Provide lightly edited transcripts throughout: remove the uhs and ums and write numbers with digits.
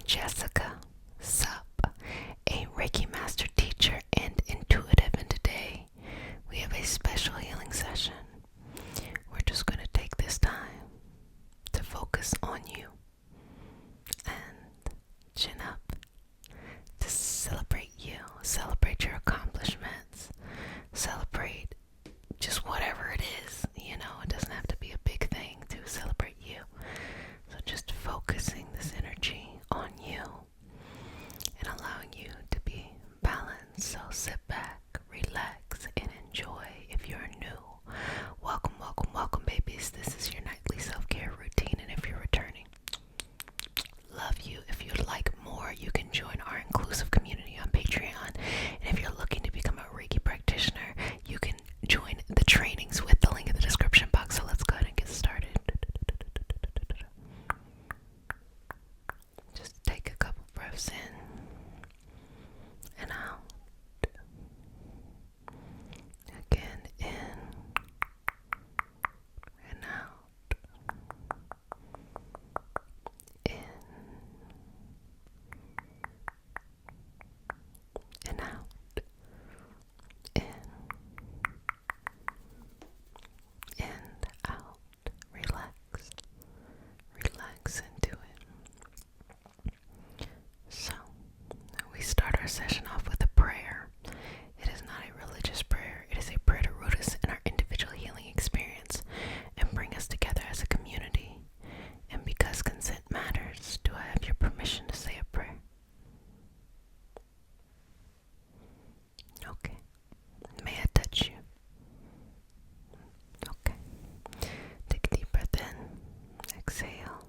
Jessica Sup, a Reiki master teacher and intuitive, and today we have a special healing session. We're just going to take this time to focus on you and chin up, to celebrate you, celebrate your accomplishments, celebrate just whatever it is. It doesn't have to be a big thing to celebrate you. So just focusing this energy on you and allowing you to be balanced. So sit back, relax, and enjoy. If you're new, welcome, welcome, welcome, babies. This is your nightly self-care routine, and if you're returning, love you. If you'd like more, you can join our inclusive community on Patreon. And if you're looking to become a Reiki practitioner, you can join the trainings with the link in the description box. So let's go ahead and get started. Just take a couple breaths in and out. Again, in and out. In and out. In and out. Relax. Relax into it. So, we start our session off with a prayer. It is not a religious prayer. It is a prayer to root us in our individual healing experience and bring us together as a community. And because consent matters, do I have your permission to say a prayer? Okay. May I touch you? Okay. Take a deep breath in. Exhale.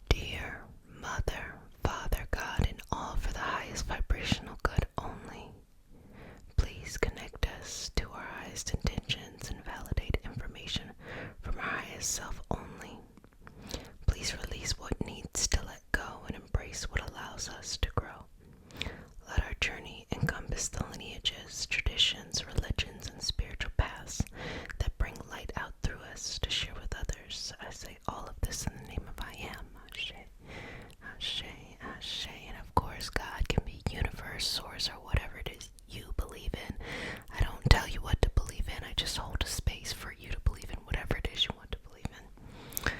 Dear Mother, Father, God, and all for the highest vibrational good only, please connect us to our highest intentions and validate information from our highest self only. Please release what needs to let go and embrace what allows us to grow. Let our journey encompass the lineages, traditions, religions, and spiritual paths that bring light out through us to share with others. I say all of this in the name of I Am. Ashe, Ashe, Ashe. And of course, God can be universe, source, or whatever it is you believe in. I don't tell you what to believe in. I just hold a space for you to believe in whatever it is you want to believe in.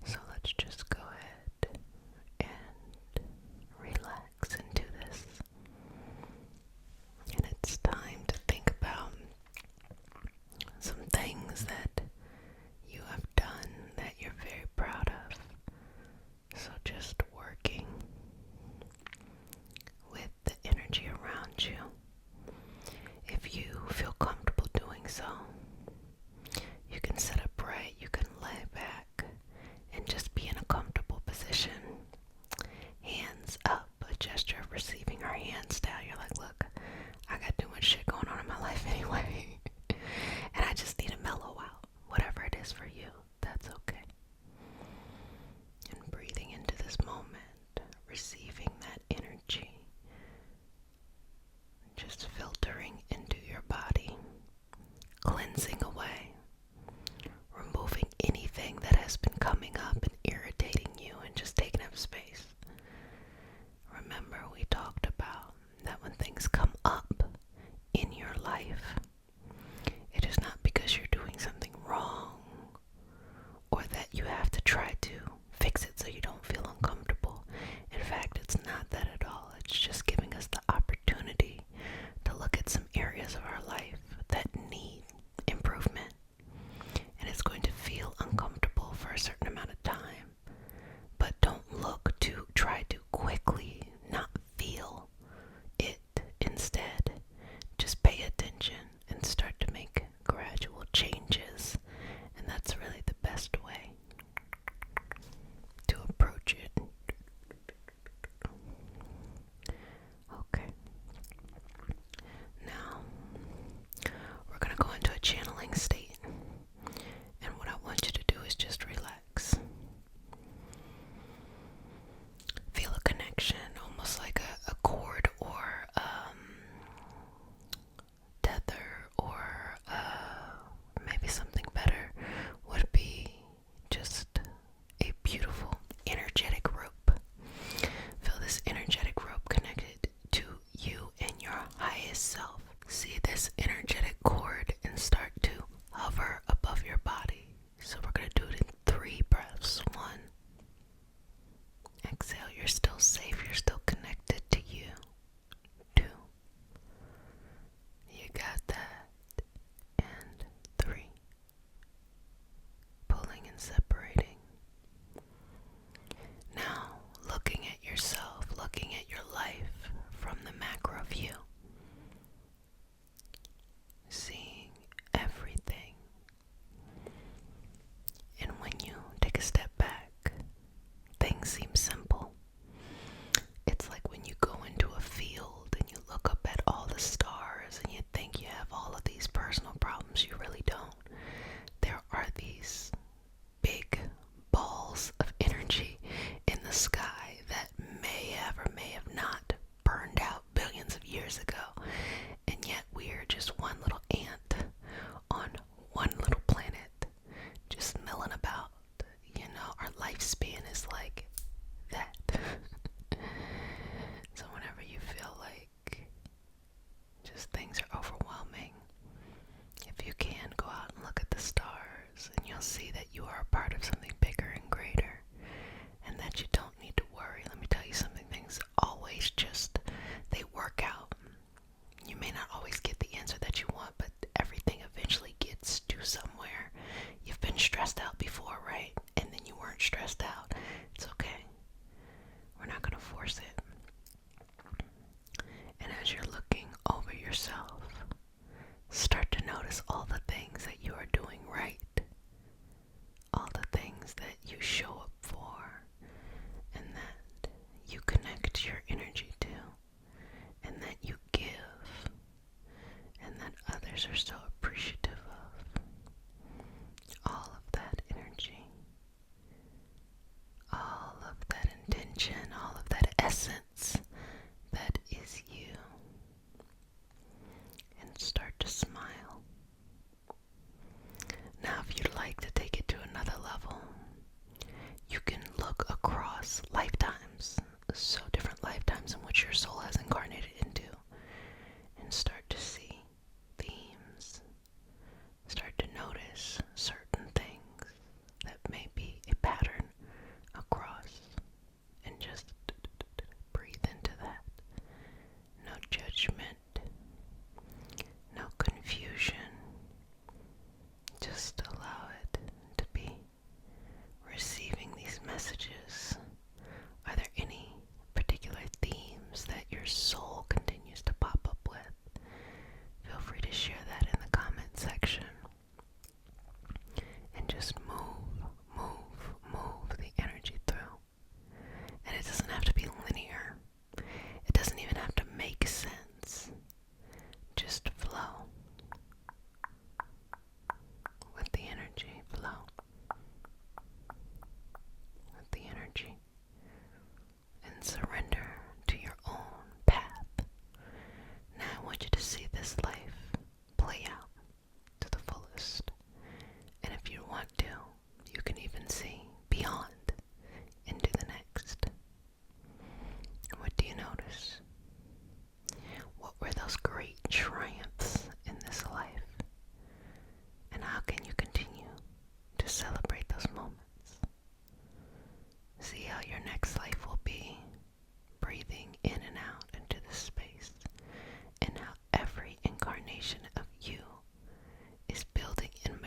So let's just go ahead and relax into this. And it's time to think about some things that you have done that you're very proud of. So just working with the energy around you. If you feel comfortable doing so, you can sit upright, you can lay back, and just be in a comfortable position. Hands up, a gesture of receiving, our hands down. You're like, look, I got too much shit going on in my life anyway. And I just need to mellow out. Whatever it is for you, that's okay. And breathing into this moment, receiving that energy, just filtering into your body, cleansing away, removing anything that has been coming up and irritating you and just taking up space. Remember, we talked about that when things come up in your life, it is not because you're doing something wrong or that you have to try to fix it so you don't feel uncomfortable. In fact, it's not that at all. It's just giving us the opportunity to look at some areas of our life that need improvement.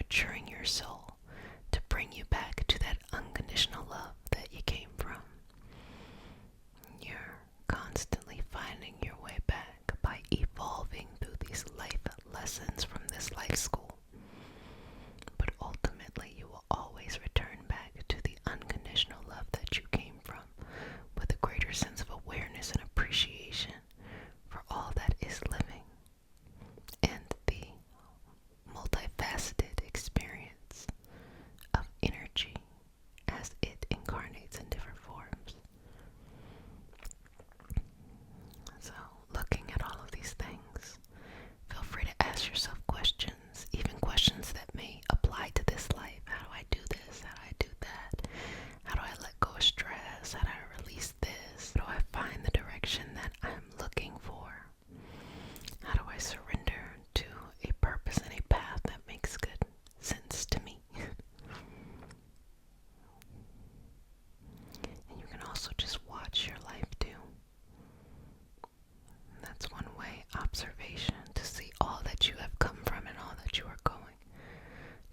nurturing your soul to bring you back to that unconditional love that you came from. You're constantly finding your way back by evolving through these life lessons from this life school. But ultimately, you will always return back to the unconditional love that you came from with a greater sense of awareness and appreciation for all that is living and the multifaceted experience of energy as it incarnates in different forms. So, looking at all of these things, feel free to ask yourself questions, even questions that may apply to this life. How do I do this? How do I do that? How do I let go of stress? How do I release this? How do I find the direction that I'm looking for? How do I surrender to a purpose and a path that makes good sense to me? And you can also just watch your life too. That's one way, observation, to see all that you have come from and all that you are going.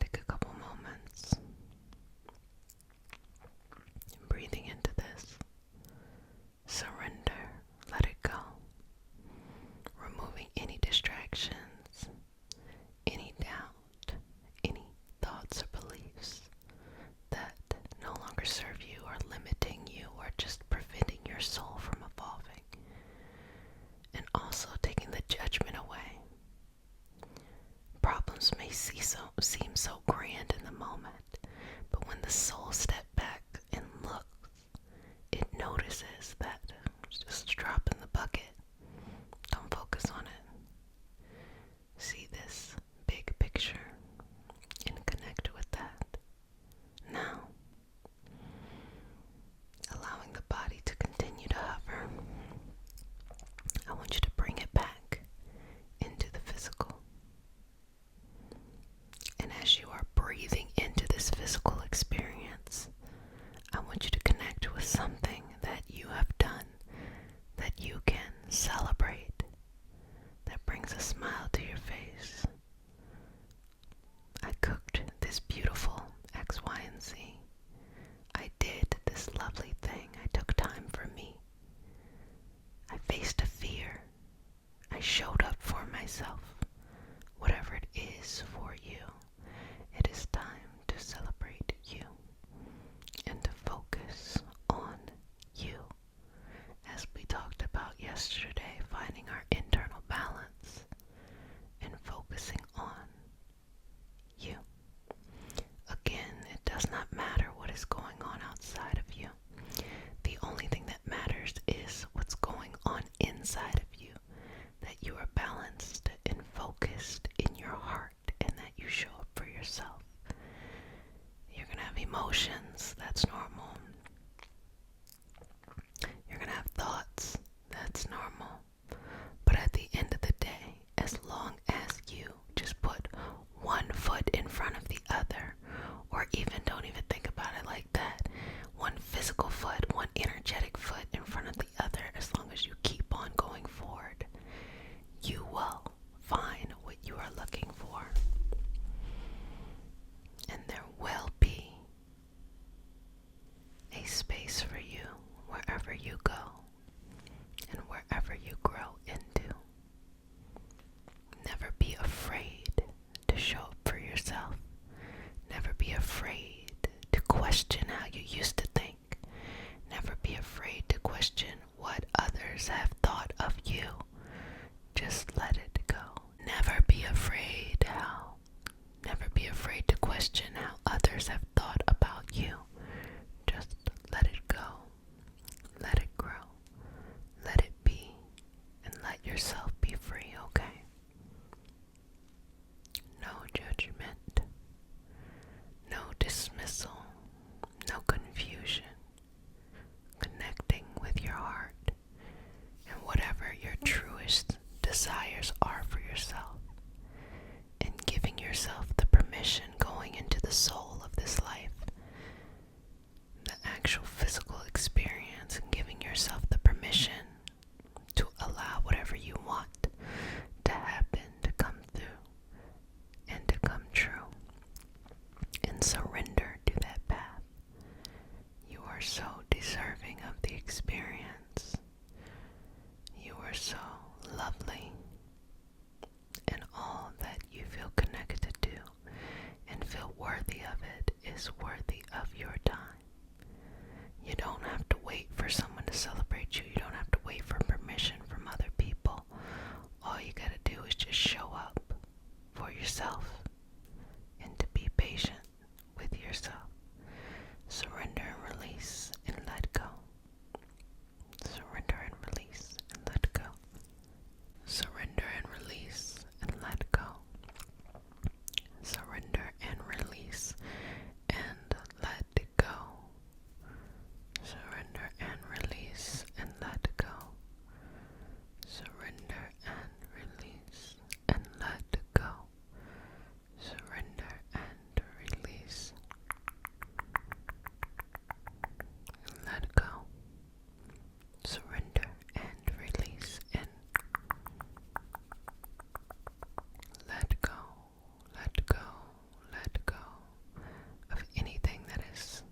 Take a couple moments. Breathing into this. Surrender. Let it go. Removing any distractions, any doubt, any thoughts or beliefs that no longer serve you or limiting you or just preventing your soul from evolving. And also taking the judgment away. Problems may seem so grand in the moment, but when the soul steps back and looks, it notices that it's just a drop in the bucket. Don't focus on it. See this big picture and connect with that. Now, allowing the body to continue to hover, I want you to bring it back into the physical. And as you are breathing into this physical experience, I want you to connect with something that you have done that you can celebrate, that brings a smile to your face. I cooked this beautiful X, Y, and Z. I did this lovely thing. I took time for me. I faced a fear. I showed up for myself. Whatever it is for you, it is time to celebrate you and to focus on you. As we talked about yesterday, finding our internal balance and focusing on you. Again, it does not matter what is going on outside of you. The only thing that matters is what's going on inside of you, that you are balanced and focused in your heart and that you show up for yourself. You're going to have emotions, that's normal. You're going to have thoughts, that's normal. But at the end of the day, as long as you just put one foot in front of the other, or even don't even think about it like that, one physical foot, one energetic foot in front of the other, as long as you keep on going forward, you will find what you are looking for. And there will be a space for you wherever you go and wherever you grow into. Never be afraid to show up for yourself. Never be afraid to question how you used to think. Never be afraid to question what others have thought of you. Just let it go. Never be afraid to question how others have thought about you. Just let it go. Let it grow. Let it be. And let yourself be free, okay? No judgment. No dismissal. No confusion. Connecting with your heart. is worthy of your time. You don't have to wait for someone to celebrate you. You don't have to wait for permission from other people. All you gotta do is just show up for yourself and to be patient with yourself. Surrender and release and let go. Surrender and release and let go. Surrender and release and let go. Surrender and release and let go. Surrender and release and let go. Surrender and release and let go. Surrender and release. Let go. Surrender and release and let go. Let go. Let go of anything that is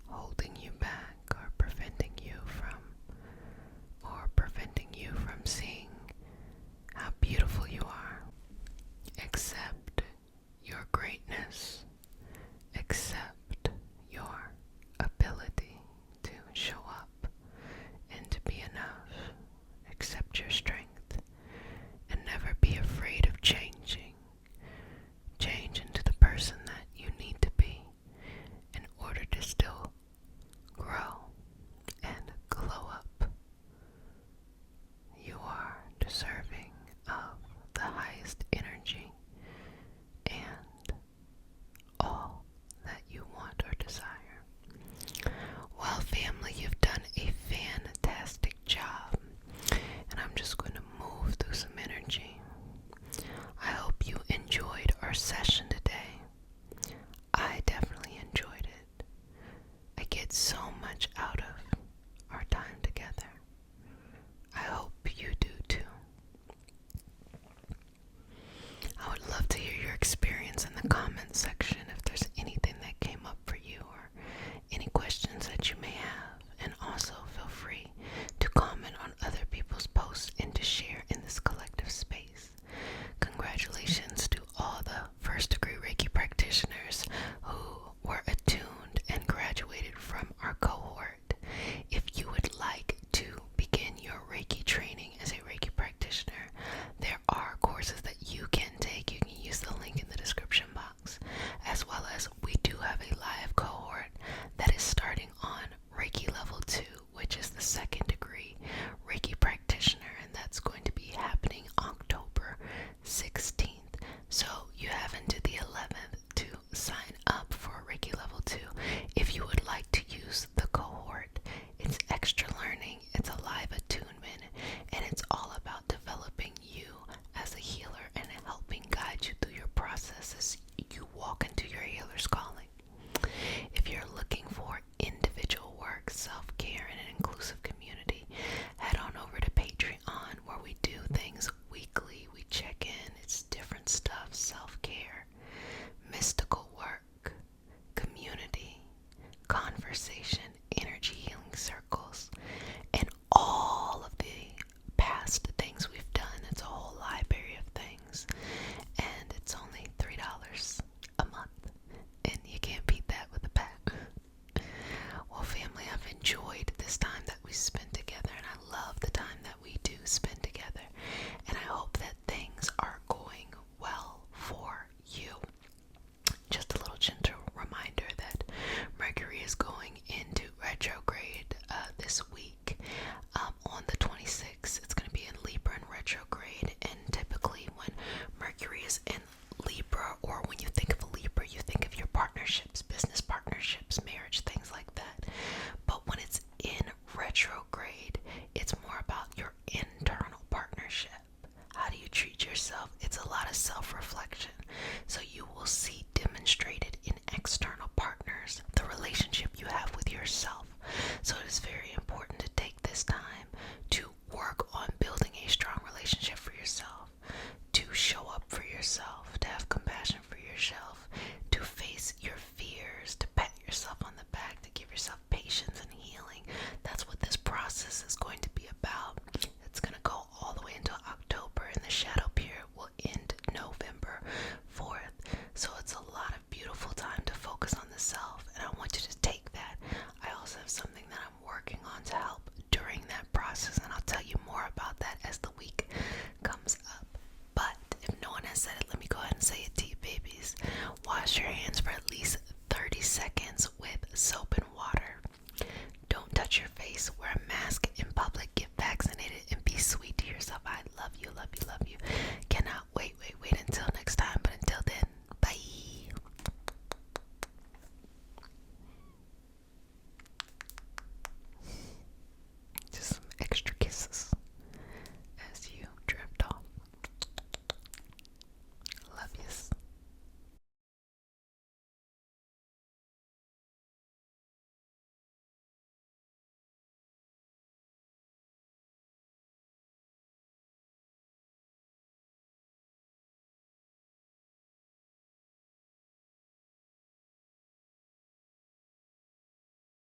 holding you back or preventing you from seeing how beautiful you are. Accept your greatness. Accept your ability to show up and to be enough. Accept your strength and never be afraid of changing. Change into the person that you need to be in order to still grow and glow up. You are deserving of the highest energy and all that you want or desire. Well, family, you've done a fantastic job, and I'm just going to move through some energy. I hope you enjoyed our session today. I definitely enjoyed it. I get so much out of our time together. I hope you do too. I would love to hear your experience in the comments section if there's anything that came up for you or any questions that you may have. And also feel free to comment on other people's posts and to share in this collective space. Congratulations to all the first degree Reiki practitioners who were attuned and graduated from our cohort. If you would like to begin your Reiki training as a Reiki practitioner, there are courses that you can take. You can use the link in the description box, as well as we do have a live cohort that is starting on Reiki level 2, which is the second degree Reiki practitioner, and that's going to be happening October 16th. So you have until the 11th to sign